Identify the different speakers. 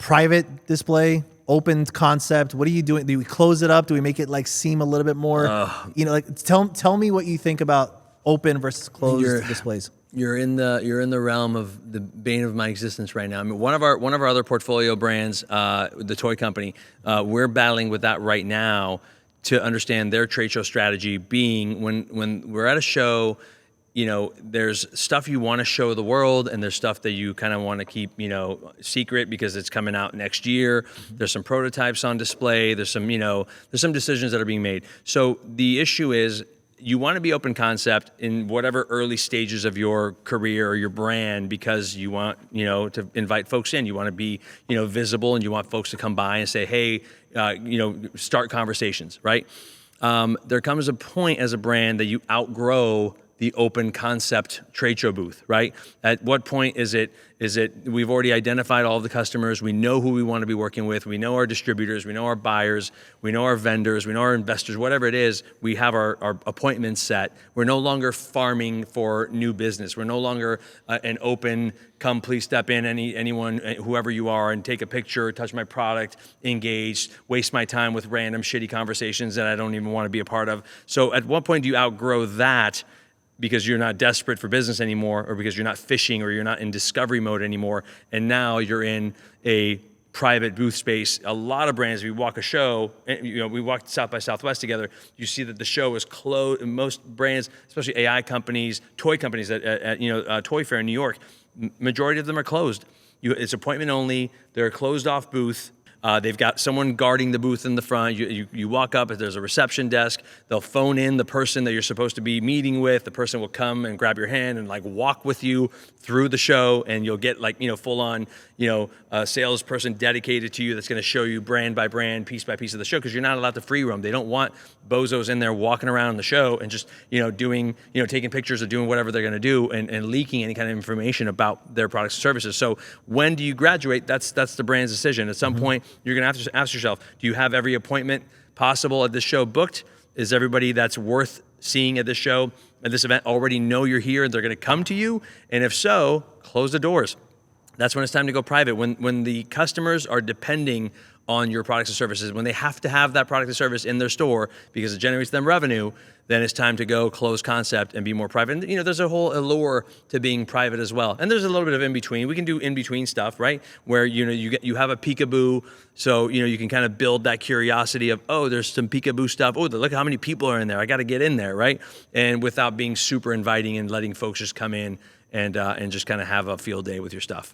Speaker 1: private display, open concept? What are you doing? Do we close it up? Do we make it like seem a little bit more, like tell me what you think about open versus closed displays.
Speaker 2: You're in the realm of the bane of my existence right now. I mean, one of our other portfolio brands, the toy company, we're battling with that right now to understand their trade show strategy. Being when we're at a show, there's stuff you want to show the world, and there's stuff that you kind of want to keep, secret because it's coming out next year. There's some prototypes on display. There's some decisions that are being made. So the issue is, you want to be open concept in whatever early stages of your career or your brand, because you want, to invite folks in. You want to be, visible, and you want folks to come by and say, hey, start conversations, right? There comes a point as a brand that you outgrow the open concept trade show booth, right? At what point is it we've already identified all of the customers, we know who we want to be working with, we know our distributors, we know our buyers, we know our vendors, we know our investors, whatever it is, we have our appointments set. We're no longer farming for new business. We're no longer an open, come please step in, anyone, whoever you are, and take a picture, touch my product, engage, waste my time with random shitty conversations that I don't even want to be a part of. So at what point do you outgrow that, because you're not desperate for business anymore, or because you're not fishing, or you're not in discovery mode anymore, and now you're in a private booth space? A lot of brands, we walk a show, we walked South by Southwest together, you see that the show is closed. Most brands, especially AI companies, toy companies at Toy Fair in New York, majority of them are closed. It's appointment only, they're a closed off booth. They've got someone guarding the booth in the front. You walk up, there's a reception desk. They'll phone in the person that you're supposed to be meeting with. The person will come and grab your hand and walk with you through the show, and you'll get full on, a salesperson dedicated to you that's going to show you brand by brand, piece by piece of the show, because you're not allowed to free roam. They don't want bozos in there walking around the show and just, doing, taking pictures or doing whatever they're going to do and leaking any kind of information about their products and services. So when do you graduate? That's the brand's decision. At some point, you're going to have to ask yourself, do you have every appointment possible at this show booked? Is everybody that's worth seeing at this show, at this event, already know you're here and they're going to come to you? And if so, close the doors. That's when it's time to go private. When the customers are depending on your products and services, when they have to have that product and service in their store because it generates them revenue, then it's time to go close concept and be more private. And, there's a whole allure to being private as well. And there's a little bit of in between. We can do in between stuff, right? Where, you have a peekaboo, so, you can kind of build that curiosity of, oh, there's some peekaboo stuff. Oh, look how many people are in there. I got to get in there, right? And without being super inviting and letting folks just come in and just kind of have a field day with your stuff.